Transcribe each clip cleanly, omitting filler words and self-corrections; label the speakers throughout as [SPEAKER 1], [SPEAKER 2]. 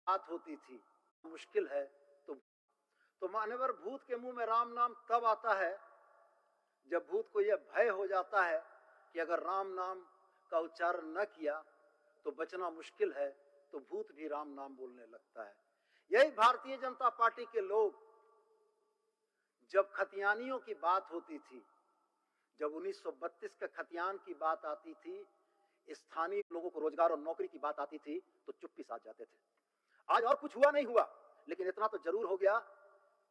[SPEAKER 1] बात होती थी, मुश्किल है। तो मान्यवर भूत के मुंह में राम नाम तब आता है जब भूत को यह भय हो जाता है कि अगर राम नाम का उच्चारण न किया तो बचना मुश्किल है, तो भूत भी राम नाम बोलने लगता है। यही भारतीय जनता पार्टी के लोग, जब खतियानियों की बात होती थी, जब 1932 के खतियान की बात आती थी, स्थानीय लोगों को रोजगार और नौकरी की बात आती थी, तो चुप्पी साध जाते थे। आज और कुछ हुआ नहीं हुआ, लेकिन इतना तो जरूर हो गया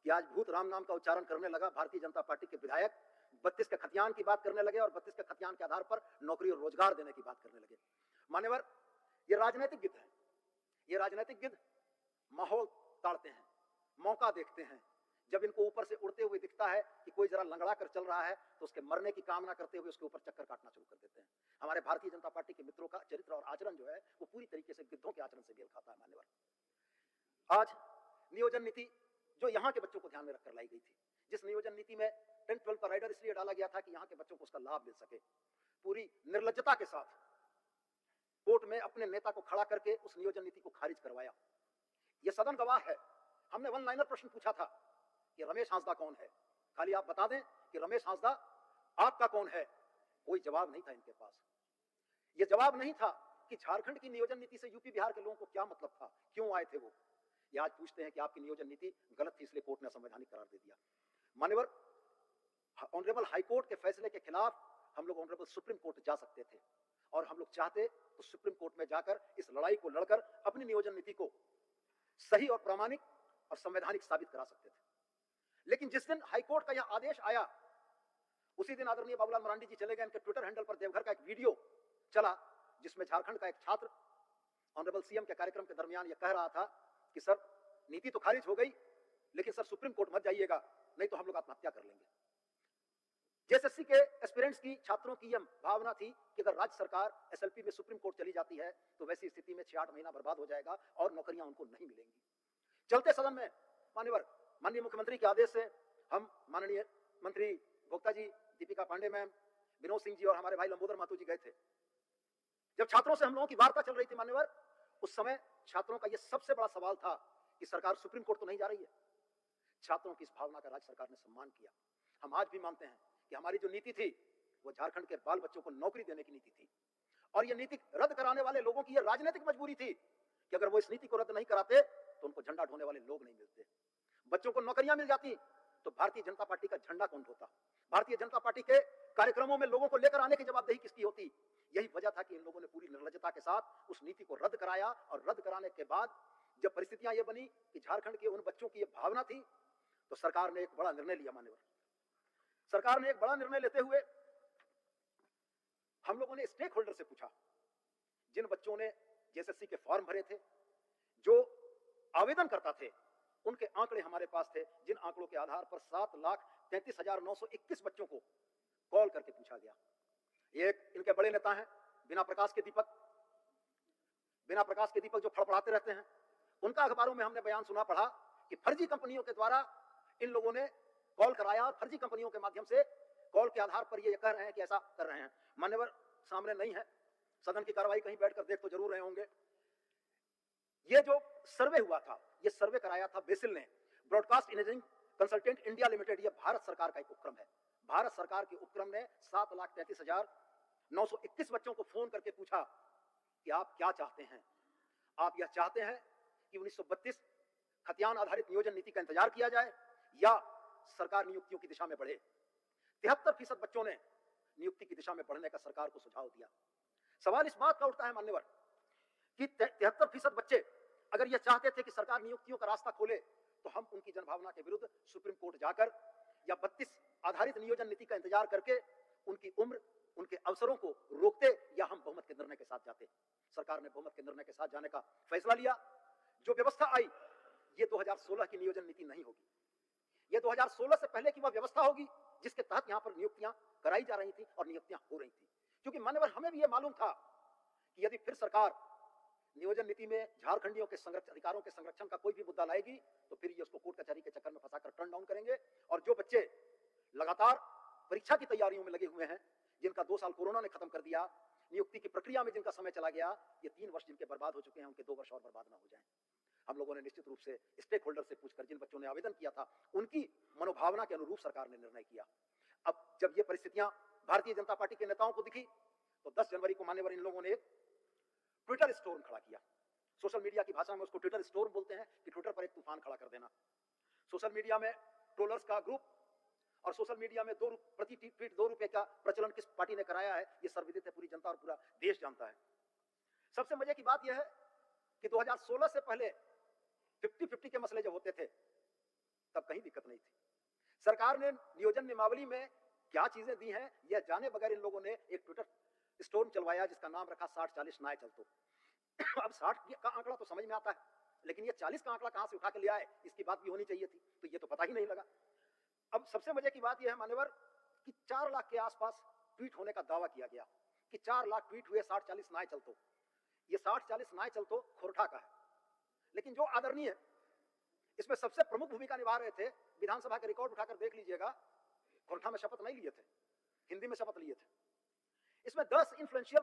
[SPEAKER 1] कि आज भूत राम नाम का उच्चारण करने लगा। भारतीय जनता पार्टी के विधायक 32 के खतियान की बात करने लगे और 32 के खतियान के आधार पर नौकरी और रोजगार देने की बात करने लगे। मान्यवर, ये राजनीतिक गिद्ध है। ये राजनीतिक गिद्ध माहौल ताड़ते हैं, मौका देखते हैं। जब इनको ऊपर से उड़ते हुए दिखता है कि कोई जरा लंगड़ा कर चल रहा है, तो उसके मरने की कामना करते हुए उसके ऊपर चक्कर काटना शुरू कर देते हैं। हमारे भारतीय जनता पार्टी के मित्रों का चरित्र और आचरण जो है वो पूरी तरीके से गिद्धों के आचरण से मेल खाता है। मान्यवर, आज नियोजन नीति जो यहाँ के बच्चों को ध्यान में रखकर लाई गई थी, जिस नियोजन नीति में 10-12 का राइडर इसलिए डाला गया था कि यहाँ के बच्चों को उसका लाभ मिल सके, पूरी निर्लज्जता के साथ कोर्ट में अपने नेता को खड़ा करके उस नियोजन नीति को खारिज करवाया। यह सदन गवाह है। हमने वन लाइनर प्रश्न पूछा था कि रमेश हांसदा कौन है, खाली आप बता दें कि रमेश हांसदा आपका कौन है। कोई जवाब नहीं था इनके पास। यह जवाब नहीं था कि झारखंड की नियोजन नीति से यूपी बिहार के लोगों को क्या मतलब था, क्यों आए थे वो। ये आज पूछते हैं कि आपकी नियोजन नीति गलत थी, इसलिए कोर्ट ने संवैधानिक करार दे दिया। मान्यवर, ऑनरेबल हाईकोर्ट के फैसले के खिलाफ हम लोग ऑनरेबल सुप्रीम कोर्ट जा सकते थे, और हम लोग चाहते तो सुप्रीम कोर्ट में जाकर इस लड़ाई को लड़कर अपनी नियोजन नीति को सही और प्रामाणिक और संवैधानिक साबित करा सकते थे। लेकिन जिस दिन हाईकोर्ट का यह आदेश आया, उसी दिन आदरणीय बाबूलाल मरांडी जी चले गए। इनके ट्विटर हैंडल पर देवघर का एक वीडियो चला, जिसमें झारखंड का एक छात्र ऑनरेबल सीएम के कार्यक्रम के दरमियान यह कह रहा था कि सर, नीति तो खारिज हो गई, लेकिन सर सुप्रीम कोर्ट मत जाइएगा, नहीं तो हम लोग आत्महत्या कर लेंगे। जेएसएससी के एस्पिरेंट्स की, छात्रों की यह भावना थी कि अगर राज्य सरकार एसएलपी में सुप्रीम कोर्ट चली जाती है तो वैसी स्थिति में 6-8 महीना बर्बाद हो जाएगा और नौकरियां उनको नहीं मिलेंगी। चलते सदन में मान्यवर, माननीय मुख्यमंत्री के आदेश से हम माननीय मंत्री भोक्ता जी, दीपिका पांडे मैम, विनोद सिंह जी और हमारे भाई लंबोदर महतो जी गए थे। जब छात्रों से हम लोगों की वार्ता चल रही थी मान्यवर, उस समय छात्रों का यह सबसे बड़ा सवाल था कि सरकार सुप्रीम कोर्ट तो नहीं जा रही है। छात्रों की इस भावना का राज्य सरकार ने सम्मान किया। हम आज भी मानते हैं कि हमारी जो नीति थी वो झारखंड के बाल बच्चों को नौकरी देने की नीति थी, और यह नीति रद्द कराने वाले लोगों की यह राजनीतिक मजबूरी थी कि अगर वो इस नीति को रद्द नहीं कराते तो उनको झंडा ढोने वाले लोग नहीं मिलते। बच्चों को नौकरियां मिल जाती तो भारतीय जनता पार्टी का झंडा कौन ढोता? भारतीय जनता पार्टी के कार्यक्रमों में लोगों को लेकर आने की जवाबदेही किसकी होती? यही वजह था कि इन लोगों ने पूरी निर्लज्जता के साथ उस नीति को रद्द कराया, और रद्द कराने के बाद जब परिस्थितियां ये बनी कि झारखंड के उन बच्चों की ये भावना थी, तो सरकार ने एक बड़ा निर्णय लिया। मान्यवर, सरकार ने एक बड़ा निर्णय लेते हुए हम लोगों ने स्टेक होल्डर से पूछा, जिन बच्चों ने जेएसएससी के फॉर्म भरे थे, जो आवेदन करता थे, उनके आंकड़े हमारे पास थे, जिन आंकड़ों के आधार पर 7,33,921 बच्चों को कॉल करके पूछा गया। एक इनके बड़े नेता हैं बिना प्रकाश के दीपक जो फड़फड़ाते रहते हैं, उनका अखबारों में हमने बयान सुना पढ़ा कि फर्जी कंपनियों के द्वारा इन लोगों ने कॉल कराया, और फर्जी कंपनियों के माध्यम से कॉल के आधार पर ये कह रहे हैं कि ऐसा कर रहे हैं। मान्यवर, सामने नहीं है, सदन की कार्रवाई कहीं बैठकर देख तो जरूर रहे होंगे। ये जो सर्वे हुआ था, ये सर्वे कराया था बेसिल ने, broadcast imaging consultant India limited. ये भारत सरकार का एक उपक्रम है। भारत सरकार के उपक्रम ने 7,33,921 बच्चों को फोन करके पूछा कि आप क्या चाहते हैं? आप यह चाहते हैं कि 1932 खतियान आधारित नियोजन नीति का इंतजार किया जाए या सरकार नियुक्तियों की दिशा में बढ़े? 73% बच्चों ने नियुक्ति की दिशा में बढ़ने का सरकार को सुझाव दिया। सवाल इस बात का उठता है मान्यवर कि 73% बच्चे अगर यह चाहते थे कि सरकार नियुक्तियों का रास्ता खोले, तो हम उनकी जनभावना के विरुद्ध सुप्रीम कोर्ट जाकर या 32 आधारित नियोजन नीति का इंतजार करके उनकी उम्र, उनके अवसरों को रोकते, या हम बहुमत के निर्णय के साथ जाते। सरकार ने बहुमत के निर्णय के साथ जाने का फैसला लिया। जो व्यवस्था आई, ये 2016 की नियोजन नीति नहीं होगी, ये 2016 से पहले की वह व्यवस्था होगी जिसके तहत यहां पर नियुक्तियां कराई जा रही थी और नियुक्तियां हो रही थी। क्योंकि मान्यवर, हमें भी यह मालूम था कि यदि फिर सरकार नियोजन नीति में झारखंडियों के अधिकारों के संरक्षण का कोई भी मुद्दा लाएगी, तो फिर ये उसको कोर्ट कचहरी के चक्कर में फंसाकर टर्न डाउन करेंगे। और जो बच्चे लगातार परीक्षा की तैयारियों में लगे हुए हैं, जिनका 2 साल कोरोना ने खत्म कर दिया, नियुक्ति की प्रक्रिया में जिनका समय चला गया, ये 3 वर्ष जिनके बर्बाद हो चुके हैं, उनके 2 वर्ष और बर्बाद ना हो जाएं। हम लोगों ने निश्चित रूप से स्टेक होल्डर से पूछकर जिन बच्चों ने आवेदन किया था उनकी मनोभावना के अनुरूप सरकार ने निर्णय किया। अब जब ये परिस्थितियां भारतीय जनता पार्टी के नेताओं को दिखी तो 10 जनवरी को मान्यवर इन लोगों ने एक ट्विटर स्टोर्म खड़ा किया। सोशल मीडिया की भाषा में उसको ट्विटर स्टोर्म बोलते हैं कि ट्विटर पर एक तूफान खड़ा कर देना। सोशल मीडिया में ट्रोलर्स का ग्रुप और सोशल मीडिया में प्रति ट्वीट 2 रुपए का प्रचलन किस पार्टी ने कराया है ये सर्वविदित है, पूरी जनता और पूरा देश जानता है। सबसे मजे की बात यह है कि 2016 से पहले 50-50 के मसले जब होते थे तब कहीं दिक्कत नहीं थी। सरकार ने नियोजन नियमावली में क्या चीजें दी हैं यह जाने बगैर इन लोगों ने एक ट्विटर स्टोर्म चलवाया जिसका नाम रखा 60-40 नाय चलतो। अब 60 का आंकड़ा तो समझ में आता है, लेकिन ये 40 का आंकड़ा कहां से उठा के ले आए इसकी बात भी होनी चाहिए थी, तो ये तो पता ही नहीं लगा। अब सबसे मजे की बात यह है मान्यवर कि 4 लाख के आसपास ट्वीट होने का दावा किया गया कि 4 लाख ट्वीट हुए 60-40 नाय चलतो। ये 60-40 नाय चलतो खोरठा का है, लेकिन जो आदरणीय इसमें सबसे प्रमुख भूमिका निभा रहे थे, विधानसभा के रिकॉर्ड उठाकर देख लीजिएगा, खोरठा में शपथ नहीं लिए थे, हिंदी में शपथ लिए थे। इसमें 10 इन्फ्लुएंशियल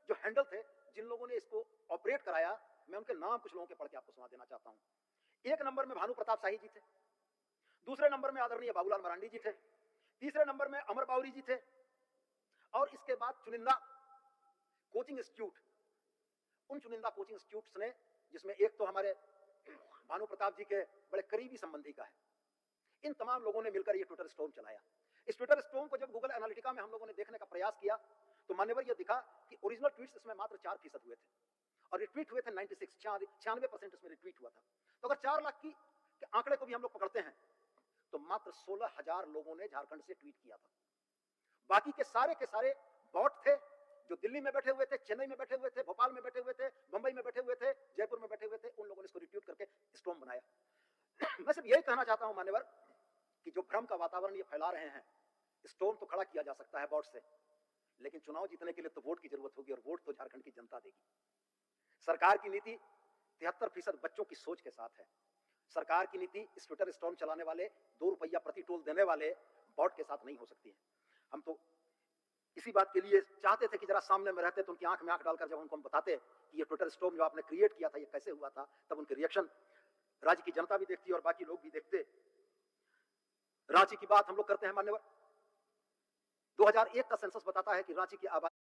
[SPEAKER 1] जो हैंडल थे जिन लोगों ने इसको ऑपरेट कराया, मैं उनके नाम कुछ लोगों के पढ़ के आपको सुना देना चाहता हूं। 1 नंबर में भानु प्रताप शाही जी थे, दूसरे नंबर में आदरणीय बाबूलाल मरांडी जी थे, तीसरे नंबर में अमर बावरी जी थे, और इसके बाद चुनिंदा कोचिंग इंस्टीट्यूट, उन चुनिंदा कोचिंग इंस्टीट्यूट्स ने जिसमें एक तो हमारे भानु प्रताप जी के बड़े करीबी संबंधी का है, इन तमाम लोगों ने मिलकर ये ट्विटर स्टोर्म चलाया। इस ट्विटर स्टोर्म को जब गूगल एनालिटिका में हम लोगों ने देखने का प्रयास किया तो मान्यवर यह दिखा कि ओरिजिनल ट्वीट्स इसमें मात्र 4% हुए थे और रिट्वीट हुए थे 96% इसमें रिट्वीट हुआ था। तो अगर 4 लाख की के आंकड़े को भी हम लोग पकड़ते हैं तो मात्र 16,000 लोगों ने झारखंड से ट्वीट किया था। बाकी के सारे बॉट थे जो दिल्ली में बैठे हुए थे, चेन्नई में बैठे हुए थे, भोपाल में बैठे हुए थे, मुंबई में बैठे हुए थे, जयपुर में बैठे हुए थे, उन लोगों ने इसको रिट्वीट करके स्टोर्म बनाया। मैं सिर्फ यही कहना चाहता हूं मान्यवर कि जो भ्रम का वातावरण ये फैला रहे हैं, स्टोर्म तो खड़ा किया जा सकता है बॉट से, लेकिन चुनाव जीतने के लिए तो वोट की जरूरत होगी और वोट तो झारखंड की जनता देगी। सरकार की नीति 73% बच्चों की सोच के साथ है। सरकार की नीति इस ट्विटर स्टोर्म चलाने वाले 2 रुपया प्रति टोल देने वाले बॉट के साथ नहीं हो सकती है। हम तो इसी बात के लिए चाहते थे कि जरा सामने में रहते तो उनकी आंख में आंख डालकर जब उनको हम बताते कि ये ट्विटर स्टोर्म जो आपने क्रिएट किया था ये कैसे हुआ था, तब उनके रिएक्शन राज्य की जनता भी देखती और बाकी लोग भी देखते। रांची की बात हम लोग करते हैं मान्यवर, 2001 का सेंसस बताता है कि रांची की आबादी